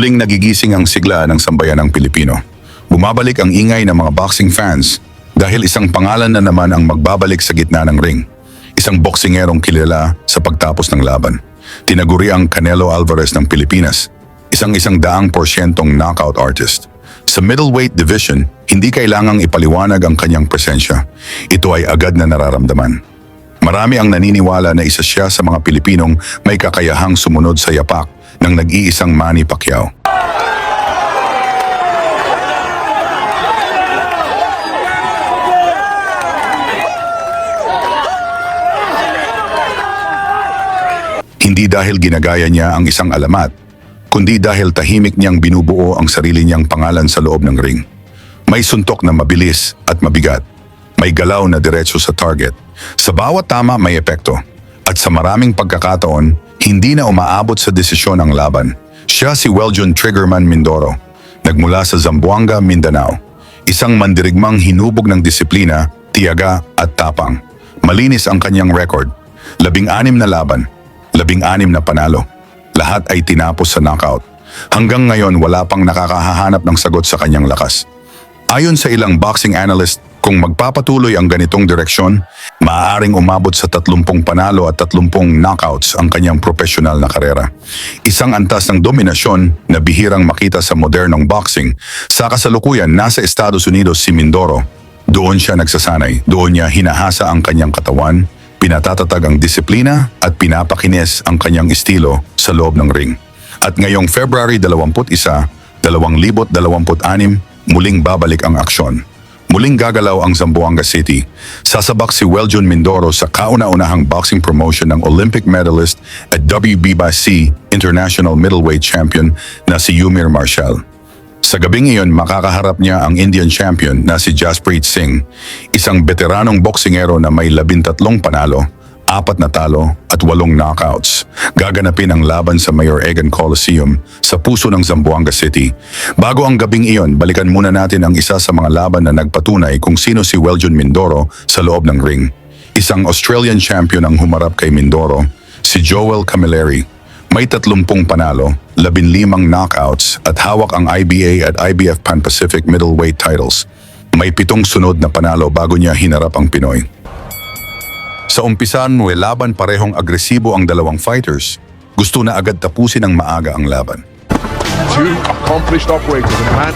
Muling nagigising ang sigla ng sambayanang Pilipino. Bumabalik ang ingay ng mga boxing fans dahil isang pangalan na naman ang magbabalik sa gitna ng ring. Isang boksingerong kilala sa pagtapos ng laban. Tinaguri ang Canelo Alvarez ng Pilipinas, isang %100% knockout artist. Sa middleweight division, hindi kailangang ipaliwanag ang kanyang presensya. Ito ay agad na nararamdaman. Marami ang naniniwala na isa siya sa mga Pilipinong may kakayahang sumunod sa yapak ng nag-iisang Manny Pacquiao. Hindi dahil ginagaya niya ang isang alamat, kundi dahil tahimik niyang binubuo ang sarili niyang pangalan sa loob ng ring. May suntok na mabilis at mabigat. May galaw na diretso sa target. Sa bawat tama may epekto. At sa maraming pagkakataon, hindi na umaabot sa desisyon ang laban. Siya si Weljon Triggerman Mindoro, nagmula sa Zamboanga, Mindanao. Isang mandirigmang hinubog ng disiplina, tiyaga at tapang. Malinis ang kanyang record. 16 na laban. 16 na panalo. Lahat ay tinapos sa knockout. Hanggang ngayon wala pang nakakahahanap ng sagot sa kanyang lakas. Ayon sa ilang boxing analyst, kung magpapatuloy ang ganitong direksyon, maaaring umabot sa 30 panalo at 30 knockouts ang kanyang profesional na karera. Isang antas ng dominasyon na bihirang makita sa modernong boxing. Sa kasalukuyan, nasa Estados Unidos si Mindoro. Doon siya nagsasanay, doon niya hinahasa ang kanyang katawan, pinatatatag ang disiplina at pinapakinis ang kanyang estilo sa loob ng ring. At ngayong February 21, 2026, muling babalik ang aksyon. Muling gagalaw ang Zamboanga City. Sasabak si Weljon Mindoro sa kauna-unahang boxing promotion ng Olympic medalist at WBC International Middleweight Champion na si Yumir Marshall. Sa gabing iyon, makakaharap niya ang Indian champion na si Jasprit Singh, isang veteranong boksingero na may 13 panalo, 4 na talo at 8 knockouts. Gaganapin ang laban sa Mayor Egan Coliseum sa puso ng Zamboanga City. Bago ang gabing iyon, balikan muna natin ang isa sa mga laban na nagpatunay kung sino si Weljon Mindoro sa loob ng ring. Isang Australian champion ang humarap kay Mindoro, si Joel Camilleri. May 30 panalo, 15 knockouts at hawak ang IBA at IBF Pan-Pacific middleweight titles. May 7 sunod na panalo bago niya hinarap ang Pinoy. Sa umpisan, laban parehong agresibo ang dalawang fighters. Gusto na agad tapusin ng maaga ang laban. Two accomplished operators in a man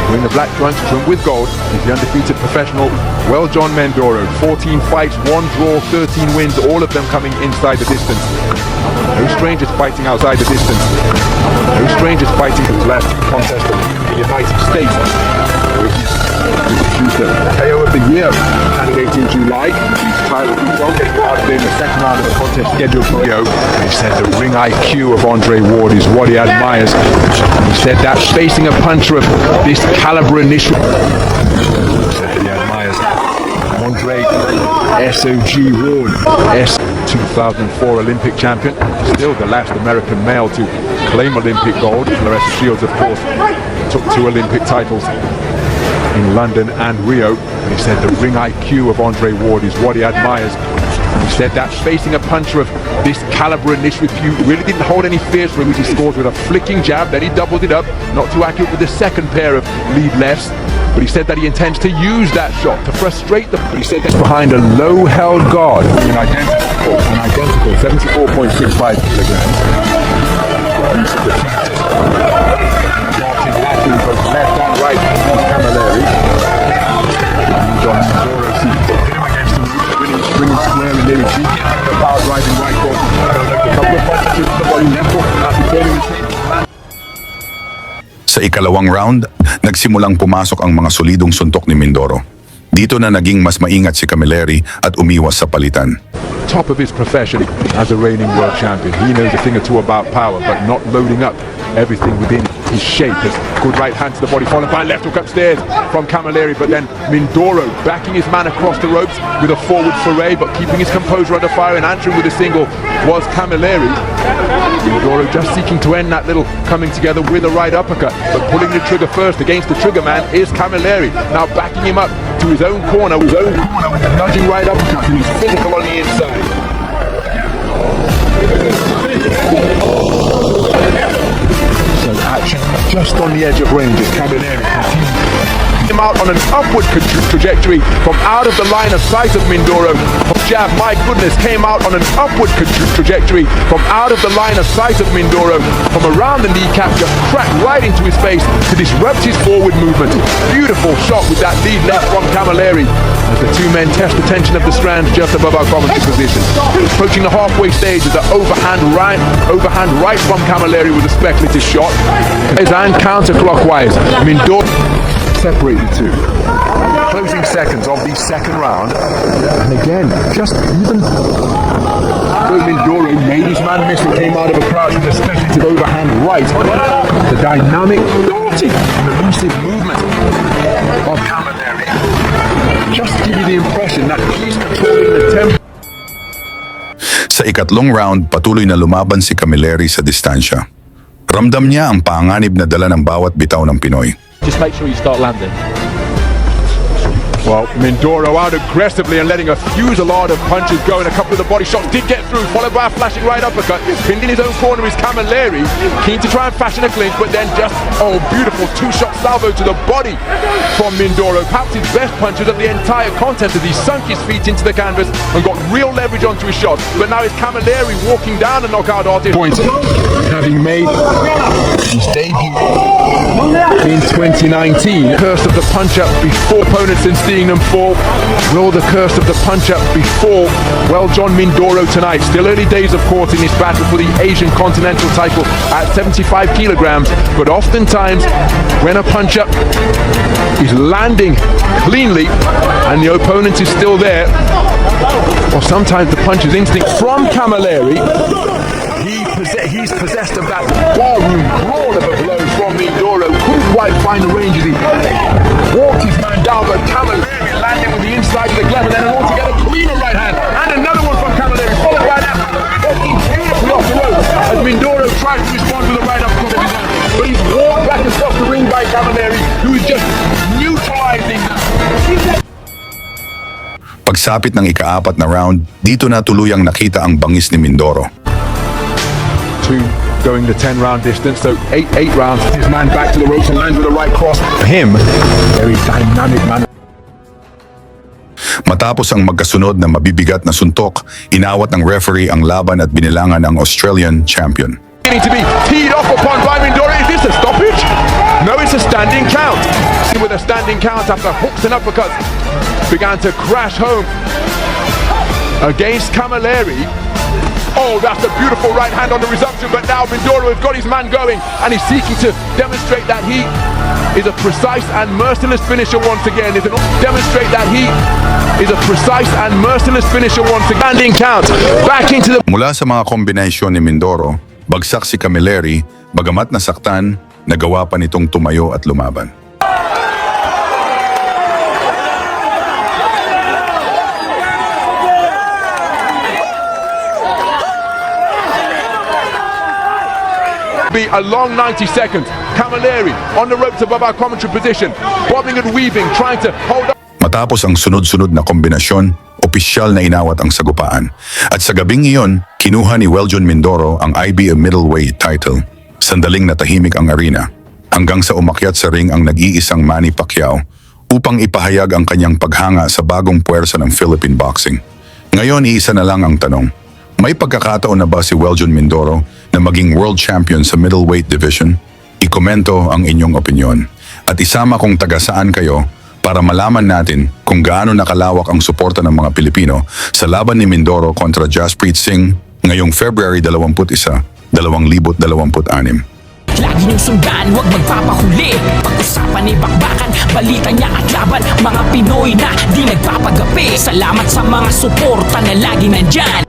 wearing the black trunks, trimmed with gold, is the undefeated professional Weljon Mindoro. 14 fights, 1 draw, 13 wins, all of them coming inside the distance. No strangers fighting outside the distance. No strangers fighting to the last contest in the United States. KO of the year, candidate in July. His title won't get started in the second round of the contest scheduled for Rio. He said the ring IQ of Andre Ward is what he admires. He said that facing a puncher of this caliber initial. He said that he admires Andre SOG Ward, 2004 Olympic champion, still the last American male to claim Olympic gold. Claressa Shields, of course, took 2 Olympic titles in London and Rio. He said the ring IQ of Andre Ward is what he admires. He said that facing a puncher of this caliber in this repute really didn't hold any fears for him, which he scores with a flicking jab, then he doubled it up, not too accurate with the second pair of lead lefts. But he said that he intends to use that shot to frustrate the... But he said that's behind a low-held guard. An identical 74.65 kilograms. Marching both left and right from Camilleri. John Mindoro sees him against the roof, springing square and nearly cheeky. The power driving right cross. A couple of punches to the body left hook after turning his head. Sa ikalawang round, nagsimulang pumasok ang mga solidong suntok ni Mindoro. Dito na naging mas maingat si Camilleri at umiwas sa palitan. Top of his profession as a reigning world champion. He knows a thing or two about power, but not loading up everything within his shape. His good right hand to the body, followed by left hook upstairs from Camilleri, but then Mindoro backing his man across the ropes with a forward foray, but keeping his composure under fire and answering with a single was Camilleri. Mindoro just seeking to end that little coming together with a right uppercut, but pulling the trigger first against the trigger man is Camilleri. Now backing him up to his own corner with a nudging right uppercut, and he's physical on the inside. So at just on the edge of range as KABRADER him out on an upward trajectory from out of the line of sight of MINDORO. Jab, my goodness, came out on an upward trajectory from out of the line of sight of MINDORO. From around the kneecap, just cracked right into his face to disrupt his forward movement. Beautiful shot with that lead left from KAMAONG as the two men test the tension of the strand just above our commentary position. Approaching the halfway stage is an overhand right from KAMAONG with a speculative shot. And counterclockwise, MINDORO separate the two. Closing seconds of the second round. And again, just even though MINDORO made his man miss and came out of a crouch with a speculative overhand right, the dynamic, naughty, and elusive movement of KAMAONG just give you the impression that he's controlling the tempo. Sa ikatlong round, patuloy na lumaban si KAMAONG sa distansya. Ramdam niya ang panganib na dala ng bawat bitaw ng Pinoy. Just make sure you start landing. Well, MINDORO out aggressively and letting a fusillade of punches go, and a couple of the body shots did get through, followed by a flashing right uppercut. Pinned in his own corner is KAMAONG, keen to try and fashion a clinch, but then just, oh, beautiful two-shot salvo to the body from MINDORO. Perhaps his best punches of the entire contest as he sunk his feet into the canvas and got real leverage onto his shots. But now it's KAMAONG walking down the knockout artist. Points, having made his debut in 2019. Curse of the punch-up before opponents and seeing them fall. Will the curse of the punch-up before? Well, John MINDORO tonight. Still early days, of course, in his battle for the Asian Continental title at 75 kilograms. But oftentimes, when a punch-up is landing cleanly and the opponent is still there, or sometimes the punch is instinct from KAMAONG, he's possessed of that barroom brawl of a blow from MINDORO. Couldn't quite find the range as he walked his man down, but KAMAONG landing with the inside of the glove, and then an altogether cleaner right hand, and another one from KAMAONG, followed by that, walking carefully off the rope as MINDORO tried to respond with a right uppercut of his own. But he's walked back across the ring by KAMAONG, who is just neutralizing that. Pagsapit ng ikaapat na round, dito na tuluyang nakita ang bangis ni MINDORO. Two going the 10-round distance, so eight rounds. His man back to the ropes and lands with a right cross. For him, very dynamic man. Matapos ang magkasunod na mabibigat na suntok, inawat ng referee ang laban at binilangan ang Australian champion. Beginning to be teed off upon by MINDORO. Is this a stoppage? No, it's a standing count. With a standing count after hooks and uppercuts began to crash home against KAMAONG. Oh, that's a beautiful right hand on the resumption, but now MINDORO has got his man going, and he's seeking to demonstrate that he is a precise and merciless finisher once again. Demonstrate that he is a precise and merciless finisher once again. Standing count, back into the... Mula sa mga kombinasyon ni MINDORO, bagsak si KAMAONG, bagamat nasaktan, nagawa pa nitong tumayo at lumaban. Be a long 90 seconds. KAMAONG on the ropes above our commentary position, bobbing and weaving, trying to hold up. Matapos ang sunod-sunod na kombinasyon, opisyal na inawat ang sagupaan. At sa gabing iyon, kinuha ni John MINDORO ang IBA middleweight title. Sandaling natahimik ang arena, hanggang sa umakyat sa ring ang nag-iisang Manny Pacquiao upang ipahayag ang kanyang paghanga sa bagong puwersa ng Philippine boxing. Ngayon, iisa na lang ang tanong. May pagkakataon na ba si John MINDORO na maging world champion sa middleweight division? Ikomento ang inyong opinyon. At isama kung taga saan kayo para malaman natin kung gaano nakalawak ang suporta ng mga Pilipino sa laban ni MINDORO kontra Jasprit Singh ngayong February 21, 2026. Lagi niyong sundan, huwag magpapahuli. Pag-usapan ni bakbakan, balita niya at laban. Mga Pinoy na di nagpapagapi. Salamat sa mga suporta na lagi nandyan.